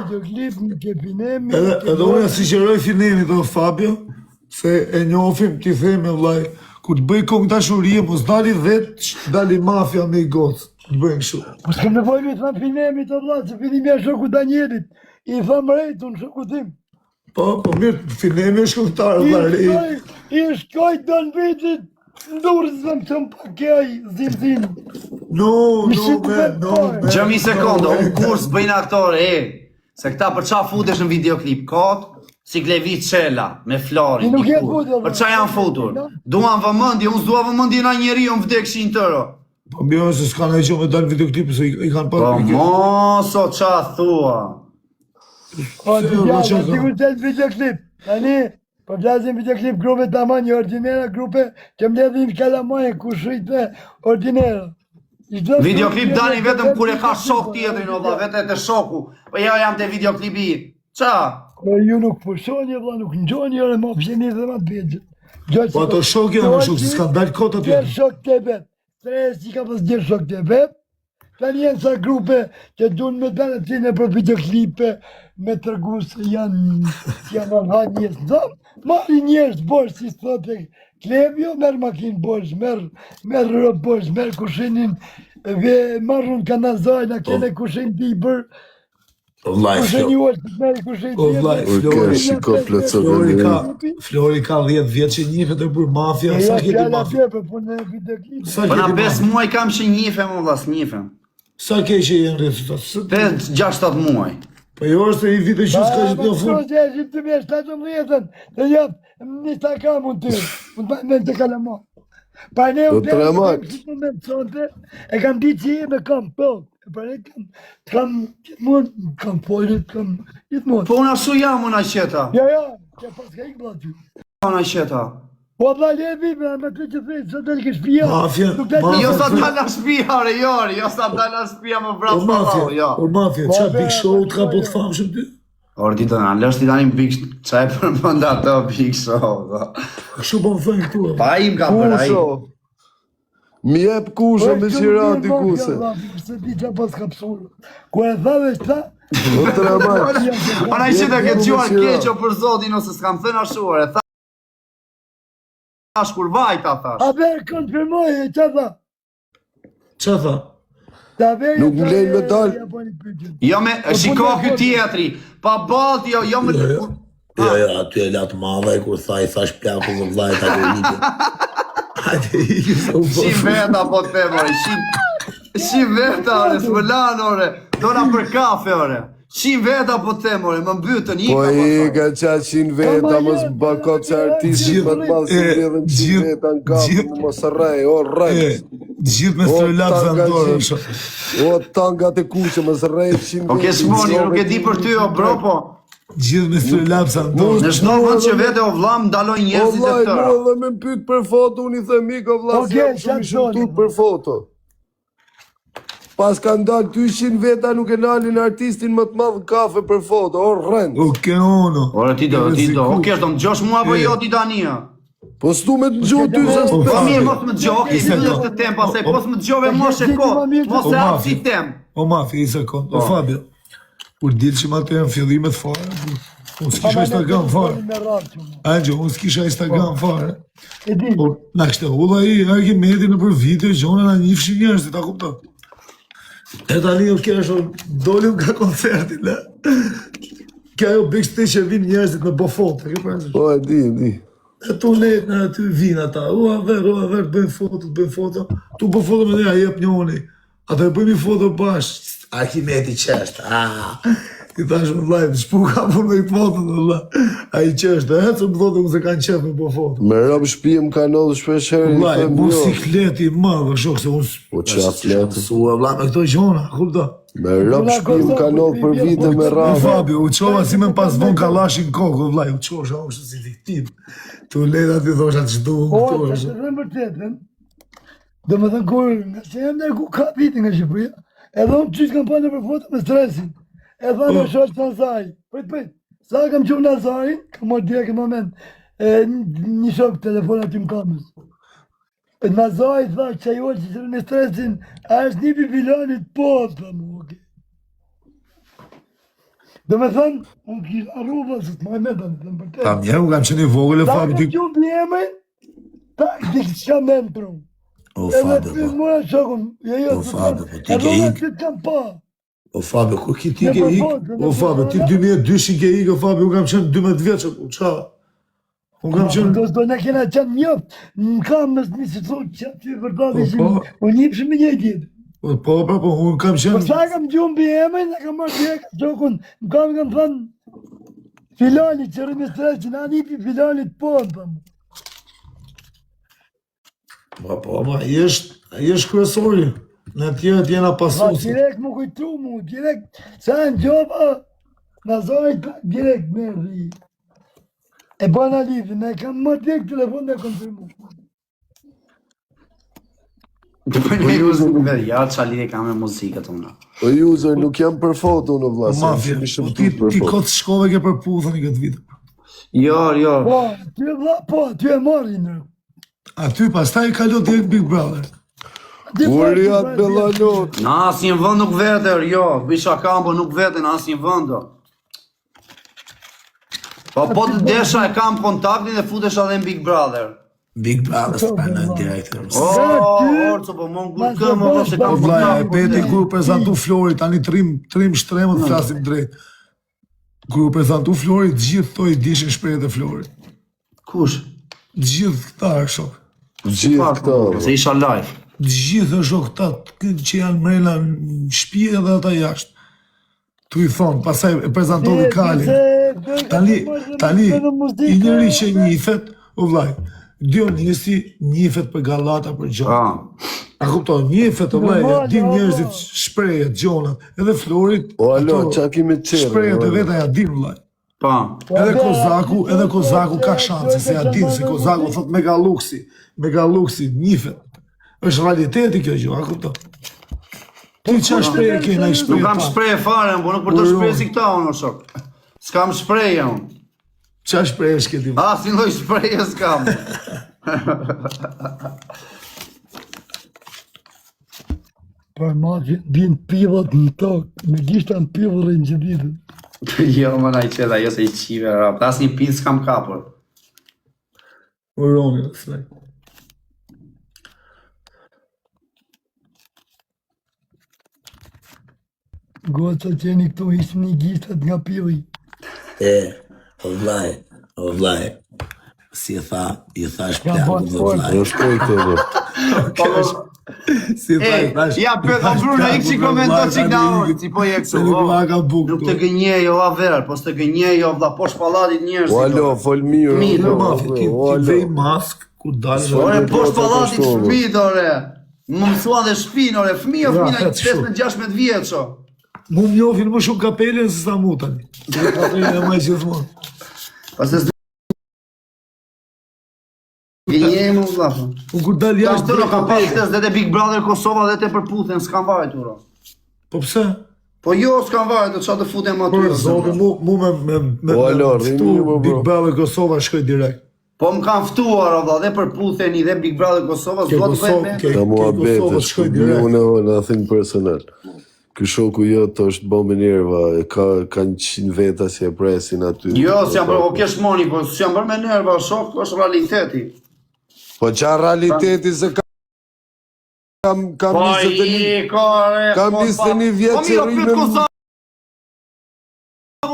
videoklip, nuk e Finemi. Edhe unë si qëroj Finemi dhe Fabio, se e njofim t'i themi vllai, kur të bëj kong dashurie, mos dali 10, dali mafia me i gocë. Të bëjmë kështu. Po s'kem nevojë me të thamë Finemi të vlla, se Finemi është shoku Danielit. I thamë rejtun, shoku tim. Po mirë, Finemi është këngëtar, vllai. I shkoj do në vitit, ndurë zëm të më pakej, zim. No, man. Gjëmi sekondo, unë kurs bëjnë aktore, se këta për qa futesh në videoklip, kot, si Klevit Qela, me Florin, për qa janë futur. Duan vëmëndje, unë s'dua vëmëndje na njeri, unë vdekshin tëro. Po mirë se s'ka nëjë që me dalë videoklip, se i kanë Po moso qa thua. Po të gjallë, sigur të videoklip, tani, po vlazim videoklip grupe të ama një ordinera, grupe që mledhin kalamajë, ku shujtë ordinera. Videoklip dani vetëm kur e ka shok tjetrin, valla, vete të shoku. Po jo jam te videoklipi. Qa? Po ju nuk pushoni, valla, nuk ngjoni, ore më pjeni dhe më të bjegjë. Po ato shok janë më shok, se s'ka dalë kot aty. Gjerë shok të vetë, tres i ka pas gjerë shok të vetë. Tani jenë sa grupe që dun me dalë të në për videoklipe, me tërgu se janë ha njës në zonë. Marri njës bosh, si thote Klevio, merë makinë bosh, merë rëpë bosh, merë kushinin, marrën kanazajna, kene kushin t'i bërë. Kushin ju është të merë kushin t'i Flori ka 10 vjetë që njife të bërë mafja, sa keti mafja? Po në videoklip. Po na 5 muaj kam që njife, më vlas, njife. Sa ke që jenë rrëtë? 5-6 muaj. Po jo është e i vite që s'ka që t'jo fund. Po që e të me 17-ën, të japë një taka mund të në të kalama. Pa ne u të me të sonte, e kam ditë që jeme kam pëllë. Pa ne kam gjithmonë, kam pojnë, kam gjithmonë. Po unë ashtu jam unë a qeta. Ja, që pas ka ikë bla ty. Unë a qeta. Po vla levi, me të që thejtë, sa dalë ke shpia. Mafja. Jo sa dalë a shpia, re, jo sa dalë a shpia më vrasë të valë, jo. O mafja, qa Big Show t'ka po të famë shumë ty? Orë ti të në lështë ti tani Big Show, qa e përmënda të Big Show, da. Kështu po më thënë këtu, e? Pa im ka për a im. Mi jep kushe me qira t'i kuse. Se ti qa pas ka pësurë. Ku e thave qëta? O të ramak. Ona i qita ke gjuar keqo për zotin, ose s'kam thënë ashuar, e thash kur vajta, thash. A ver, konfirmoj, e qa tha? Qa tha? Nuk më lejnë me dalë. Jo me, shiko kjo tjetri, pa balt, jo me... Jo, aty e latë madhe, kur tha i thash pjaku dhe vlajt a do ikë. Shim veta po të femore, shim veta, ore, s'më lanë, ore, dona për kafe, ore. Shim veta po të femore, më mbytën, Po i ka qa 100 veta, mos bakot që artistit më të malë si vedhen 100 veta në kafe, më mos rej, o rejt. Gjithë me strelap zandore. O tangat e kuqe, mos rej 100 veta. O ke shmoni, nuk e di për ty, o bro, po. Gjithë me strelap zandore. Në shdo vënd që vete o vlam, daloj njerëzit e tëra. tëra. O vllaj, me pyt për foto, unë i them mika vllaj, se jam shumë i shëmtut për foto. Pas ka ndalë 200 veta nuk e nalin artistin më të madhë kafe për foto, o rrend. O ke ono. Ore ti do, o kesh do më gjosh mua për jo ti Dania. Po s'tu me të gjoh ty se s'pe. Po mirë, mos më gjoh, ki si dhe të tem, pasaj, pos më gjove mos e kot, mos e apë si tem. O mafi, i sekund, o Fabio. Kur dilë që ma të janë fillimet fare, unë s'kisha Instagram fare. Angjo, unë s'kisha Instagram fare. Na kështë e ulla i Argimedi në për video, gjone na njifshi njerëzit, ta kupto. E tani o kesh, dolim ka koncertin, le. Kja jo Big Stage që vinë njerëzit me bo foto, ke përëzër? Po, e di. E tu lejt në aty vinë ata, o a ver, bëjmë foto, tu po foto me ne, a jep një oni. Ata e bëjmë i foto bashkë, Argimedi qeshtë, i thash më vlajt, shpuka për me i foto në vlajt, a i qeshtë, e që më thotë më se kanë qef me po foto. Me rap shpijem ka nëllë shpesh herë, vlajt, mu sikleti madhë, shokë se unë po që atleti. Sua vlajt me këto gjona, kupta. Me rap shpijem ka nëllë për vite me rap. Fabio, u qova si me pas von kalashin kokë, vlajt, u qosha, u shtë si viktim. Tu lejt ati thosha të shtu, të dhe më tjetën, dhe më thënë kur, nga që jem nërku ka viti nga Shqipëria, edhe unë qysh kam përnë për foto me stresin, e tha në shosh të Nazari, prit, sa kam qumë Nazari, kam marrë direkt në moment, një shok telefon aty më kamës. Nazari tha që ajo që qërë me stresin, a është një bibilonit po, tha mu, oke. Dhe me thënë, unë kisha arruva se të Mohamedën, dhe më përte. Ta mjerë, unë kam qenë i vogël e Ta Fabi. kam gjumë për emrin, ta di që me në tru. O Edhe Fabi, të pyrë mëra shokun, O Fabi, po ti ke e ik. të kam pa. O Fabi, kur ki ti ke ik? O Fabi, ti 2002 ke ik, o Fabi, unë kam qenë 12 vjeqë, po qa? Unë kam qenë... Do në kena qenë njëftë, në kam mësë një si thotë që aty vërdat ishim, po. unë njëpshim me një tjetë. Po, unë kam Për qenë... sa kam gjumë për emrin, e kam marrë direkt shokun, më kam thënë, Filali, që rëmi stres, që na nipi Filalit po, më thëmë. Po, jesh kryesori. Në tjerët jena Pa, pasusi. direkt më kujtu mu, direkt, sa në gjoba, në zojt, direkt merdi. E bana lidhë, ne kam më direkt telefon dhe konfirmu. Të bëjnë me muzikë, vetë, ja qa lidhe ka me muzikët unë. O user, nuk jam për foto në vlla, se Mafia, jam shumë ti për foto. kotë shkove ke përputhën i këtë vitë. Jo. Po, ty e vla, po, ty e marri në. Aty pas ta i kalot direkt Big Brother. Uriat Bellanot. Në asë një vënd nuk vetër, jo, bisha kampo nuk vetër në asë një vëndo. Po të desha e kam kontaktin dhe futesha dhe në Big Brother. Big Brother së pranojnë direkt. Orco, po më ngurë këmë, po se kam Po vla, e kontaktin. peti kur prezentu Flori, tani trim shtremët flasim drejt. Kur prezentu Flori, gjithë to i dishin shprejt e Flori. Kush? Gjithë këta e shok. Gjithë këta. Se isha live. Gjithë e shok këta që janë mrena në shpi edhe ata jashtë. Tu i thonë, pasaj e prezentovi Kali. Tani, i njëri që njifet, o vlaj, Dionisi njifet për Galata për gjonë. A kupton, njifet, o vlaj, din njerëzit shprejet, gjonat, edhe Florit, O alo, qa kime qërë? shprejet e veta ja din, vlaj. Pa. Edhe Kozaku ka shanse, se ja din, se Kozaku thot Megaluksi, njifet. Është realiteti kjo gjë, a kupton? Ti qa shpreje kena i Nuk shpreje kam ta? shpreje fare, po nuk për të shpreje si këta unë, shok. S'kam shpreje unë. Qa shpreje shketi? As një lloj shpreje s'kam. Për ma vjen pillat në tokë, me gishta në pillërin që ditën. Jo, më na i qeda, jo se i qive, rap. As një pil s'kam kapur. Uroni, slaj. Goca që jeni këtu ishtë një gishtat nga pilli. O vlaj, si e tha, i thash Ka plaku bërë dhe fort. vlaj. Në shkoj këtë dhe. Si e tha, i thash... Ja, për ka vrur në ik që komento që nga orë, si po je Se këtu. nuk ma ka buk. Nuk të gënjej, o aver, po s'të gënjej, o vla, poshtë pallatit njerëz. O alo, fol mirë. Mirë, o, Mafi, ti o, alo. vej mask, kur dalë... Ore, poshtë Ore, pallatit ore. fëmijët, ore. Më mësua dhe shpinë, ore, fëmija Ja, i hetë shumë. 15-16 vjeço. Mu mjofin më shumë kapelin se sa mu tani. Se kapelin e më e gjithmonë. Pas e gënjej më vla. Unë kur dalë Ta jashtë... të ka pastes dhe te Big Brother Kosova dhe te përputhen, s'kan vajtur. Po pse? Po jo, s'kan vajtur, qa të futen më Për aty. zotë, mu me O, alo, rrini ftu një, bro. Big Brother Kosova shkoj direkt. Po më kanë ftuar, o vla, dhe përputheni dhe Big Brother Kosova, Ke s'do të Kosovë, bëjmë. ke Ka mua Kosova bete, shkoj shkoj direkt. unë nothing personal. Ky shoku jot është bom e nerva, kanë 100 veta si e presin aty. Jo, s'jam bërë, o kesh moni, po s'jam bërë me nerva, shok, është realiteti. Po qa realiteti se kam Po 21 i, kore, kam 21 vjetë Po që miro, rrinë pyet Kosovë,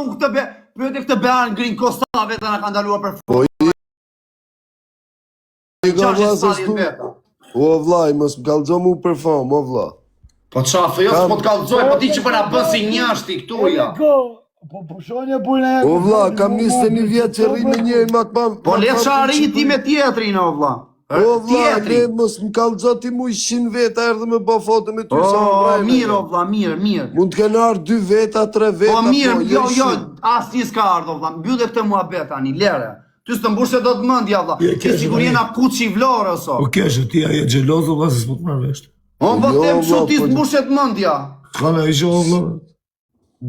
unë këtë be, pyet e këtë bean grin Kosovë, vetë na kanë ndaluar për Po i ka Qashtë vlasë stadit stu. veta. O vllaj, mos më kallëzo mu për famë, o vlla. Po qafë, jo s'po t'kallëzoj, po ti që përna bën si njashti këtu ja. Po pushonja bujnë e... O vlla, kam 21 vjetë që rrinë me njëri ma të pamë. Po le qa arriti me tjetrin, o vlla. O vlla, ne Tjetrin. mos më kallëzo ti mu 100 veta erdhe me bë foto me ty sa më O, vrajnë. mirë, o vlla, mirë. Mund të kenë ardhur 2 veta, 3 veta. Po mirë, jo, shumë. as një s'ka ardhë, o vlla, mbyllë këtë muhabet tani, lere. Ty s'të mbush se do të mëndja, vlla. Je, Ti kesh, sigur vlla. jena kuçi vlorë, so. O keshe, ti aje gjelozo vla se s'po të marrë vesh. Unë po Jo, them vlla, kështu ti po- s'mbush se të mëndja. Kana i gjohë vla.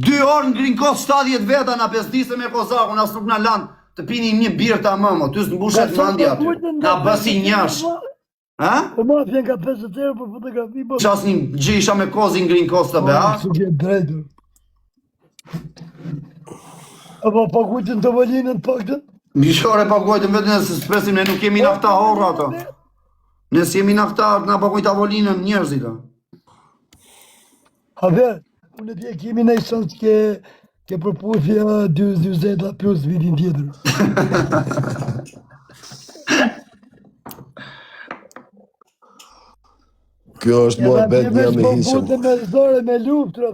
2 orë ngrin kos 70 veta na pesdise me Kozakun, as nuk na lan të pini një birë ta mëmo, ty s'mbush se të mëndja aty. Na bësi njash. Ha? Po ma fjen ka 50 euro për fotografi, po... Qas një gjë isha me kozi ngrin kos të bea? Su ke drejtur. Apo pakujtën të valinën paktën? Mishore paguajtën vetëm se s'presim, ne nuk jemi nafta horra ato. Ne s'jemi nafta, na paguajt avolinën njerëzit. A ver, unë e kemi në shans ke përputhja 20 plus vitin tjetër. Kjo është muhabet një me hisëm. Edhe me zore me luftë,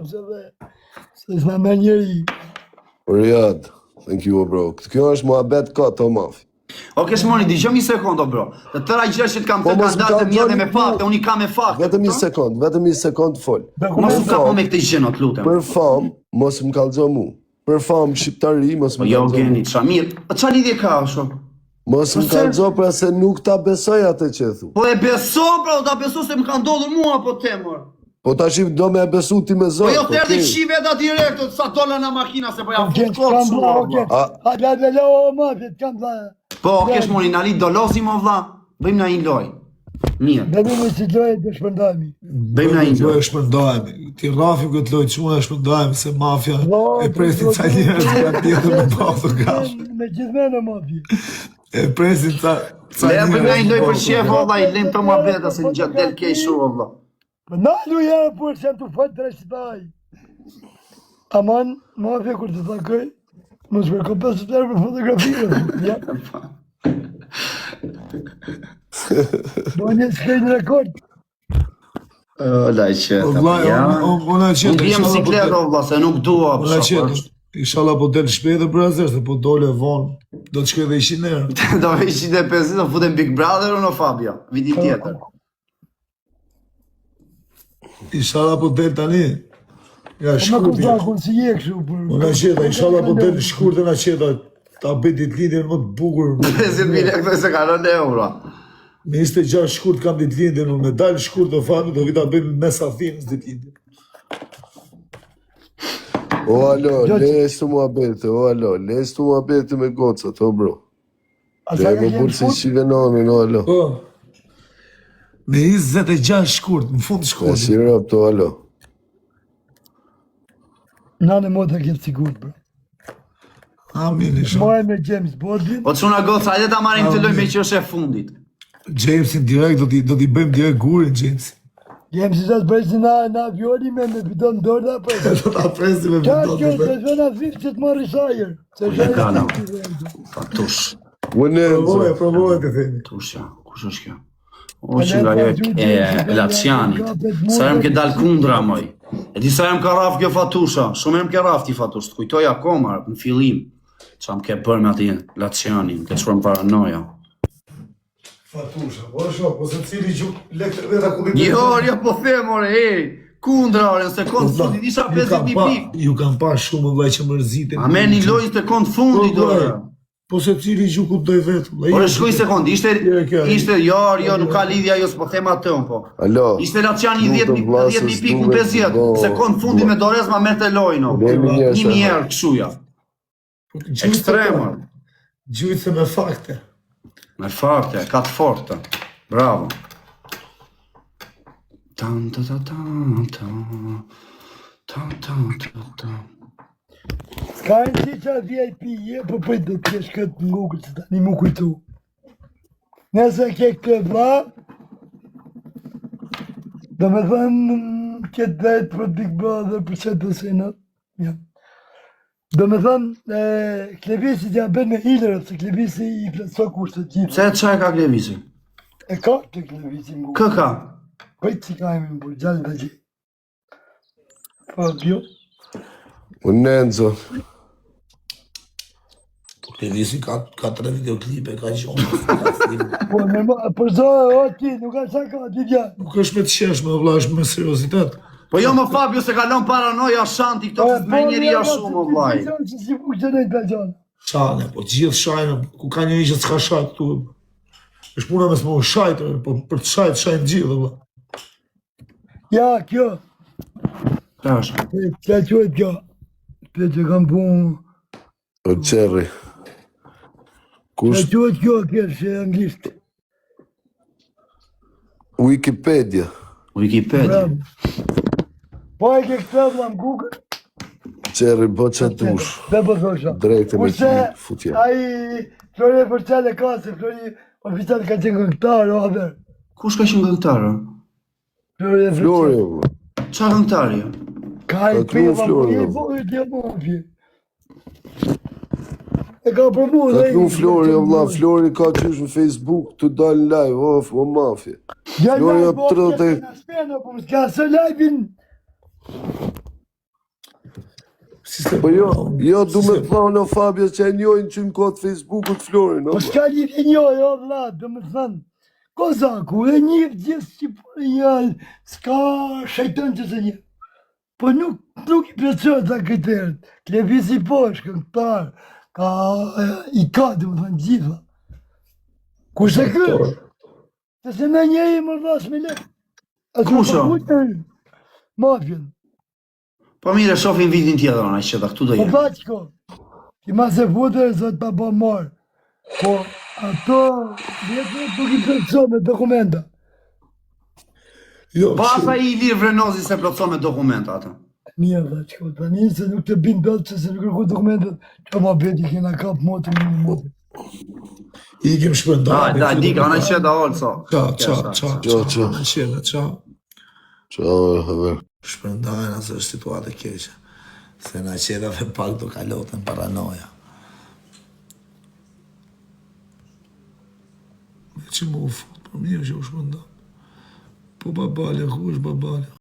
se s'na me njëri. Riyad, thank you bro. Kjo është muhabet ka të mafi. Oke Shmoni, digjo mi sekondo bro. Të tëra gjë që t'kam të kanë dalë të mjede me fakte, unë i kam me fakte. Vetëm një sekond fol. Mos më kapo me këtë gjeno t'lutem. Për fam, mos më kallëzo mu. Për fam shqiptari, mos më Jo, kallëzo mu. Geni, qa mirë. Qa lidhje ka, shumë? Mos më kallëzo pra se nuk ta besoj atë që thu. Po e beso, pra, ta beso se më ka ndodhur mua, po temër. Po ta shif do me e besu ti me Po zot. jo të erdi qive da direkt, sa dola në makina, se po jam fut kokë shumë. Po, kesh moni, në litë do lozim o vla, bëjmë na i loj. Mirë. Bëjmë me si lojë të shpëndajmi. Bëjmë na i loj. E shpëndajmi. Ti Rafi këtë lojë që e shpëndajmi se mafja e presin ca njerëz nga tjetër me bafë gash. Me gjithmene mafja. E presin ca Le bëjmë na i loj për shef, o vla, i lem të ma beta, se në gjatë del kej shumë, o vla. Për nalu jam për se të fatë të reshtaj. Aman, mafja kur të takoj, më shkërko 50 euro për fotografirë. Do një s'kejnë rekord. La qeta, ja. Unë Unë bjem siklet, o vla, se nuk dua. Unë qeta. Inshallah po del shpejt dhe brazer, se po dole vonë, do të shkoj dhe 100 euro. Do me 150, do futem Big Brother o në Fabio, vitin tjetër. Inshallah po del tani. Ja, Më shkurti. kësakun si je këshu për... Unë qeta, inshallah po del shkurti nga qeta. Ta bëj ditëlindjen më të bukur. 50.000 lekë se kalon euro. Me 26 shkurt kam ditëlindjen, unë me dalë shkurt do fami, do vita bëjmë mes Athinës ditëlindjen. O alo, les të muhabete, o alo, les të muhabete me gocat, o bro. Dhe më burë se shive nonin, o alo. Po, me 26 shkurt, në fund E shkurt. si rap të alo. Nane më të këtë sigur, bro. Amin, isha. Maj me James Bondin. O quna goca, hajde ta marim të loj me që është e fundit. Jamesin direkt, do t'i bëjmë direkt gurin, Jamesin. James i zatë brejsi na avioni me bidon dorda, për... Do t'a presim me Qa kjo, bidon. se zhona vip që të marri sajër. Se kana. zhona... Tush, Vënenzo. Provoje të themi. tush ja, kush është kjo? O që nga e Lacianit, sa jem ke dal kundra moj. E di sa jem ka raf kjo Fatusha, shumë jem ke raf ti Fatush, të kujtoj akoma, në fillim. Qa më ke bërë me ati Lacianin, ke qërë më paranoja. Fatusha, po shok, po se cili gjuk lekë veta ku Jo, po them, ore, kundra, ore, në sekundë fundit, isha 50.000 pikë. Ju kam pa shumë vllaj që mërziten. A me një lojnë sekundë fundit, ore. Po se cili gjuku të doj vetë. Ore, shkuj sekundë, ishte, jo, nuk ka lidhja, jo, s'po them atë, po. Alo. Ishte Laciani 10.000 pikë në 50, sekundë fundit me Dorez ma merte lojnë, një mjerë këshuja. Ekstremër. Gjujtë me fakte. Me fakte, ka të forte. Bravo. Tan ta ta ta ta. Tan ta ta ta. Ka në që qa VIP, po pëjtë do t'kesh këtë në Google, që tani mu kujtu. Nëse ke këtë vla, do me thënë këtë drejt për Big Brother, për që të senat. Ja. Do me thënë, Klevisit janë bërë me hilërët, se Klevisi i plëtso kushtë të gjithë. Se qa e ka Klevisi? E ka të Klevisi më Kë ka? Pëjtë që ka e më bërë, gjallë dhe gjithë. Po, bjo. Vënenzo. Klevisi ka 3 videoklipe, ka gjonë. Po, për zohë, o ti, nuk ka qa ka, ti dja. Nuk është me të qeshme, vlla, është me seriositet. Po jo më Fabio se kalon paranoja shanti, këto të me njëria shumë, o vlaj. Si funksionojnë të gjanë. Shane, po gjithë shajnë, ku ka njëri që s'ka shajt këtu. është puna me s'mo shajtë, po për të shajnë gjithë, vlla. Ja, kjo. Ka është. Ka qëtë kjo. Për që kam punë. O qerri. Ka Kush qëtë kjo, kërë e anglisht. Wikipedia. Wikipedia. Bravo. Po e ke këtë vla në Google? Qerri, bë që dush. Dhe po thosha. Drejtë me Kurse futje. ai Flori Forcale ka se Flori oficial ka qenë këngëtar, o haber. Kush ka qenë këngëtar? Flori Flori, Forcale. Qa këngëtari? Ka i kru Flori, i po i t'ja mafje. E ka provu ka dhe kru Flori, o vlla, Flori ka qysh në Facebook të dalë live, o mafje. Flori o 30... S'ka së live-in. Po jo, du me thonë o Fabio që e njojnë që në kodë Facebookut Florin, Po s'ka lidhje njoj, o vlla, dhe me thënë, Kozaku, e njëfë gjithë Shqipëria, s'ka shajton që se një. Po nuk i plëcojt ta kriterët, Klevisi po është këngëtar, i ka, dhe me thënë, gjitha. Kurse kërë, të se me njëri më rras me lekë. Kusho? Mafjen. Po mire, shofin vitin tjetër, ona që da këtu do Po jenë. baqko, i ma se futër, zot pa po marë. Po ato, vjetë nuk i plëcojt me dokumenta. Jo, Pas a i lirë vrenozi se plotëso me dokumenta atë. Mirë dhe që tani se nuk të binë belë që se nuk kërku dokumentet, që ma beti kena kap motë në një motë. I kem shpërndarë. Da, dika, ona që da olë, so. Qa. Qa, haber. Shpërndajnë asë është situatë e keqe. Se na qedave pak do kalotën paranoja. Me që më u fut, për mirë që u shpërndajnë. Po babalja, ku është babalja?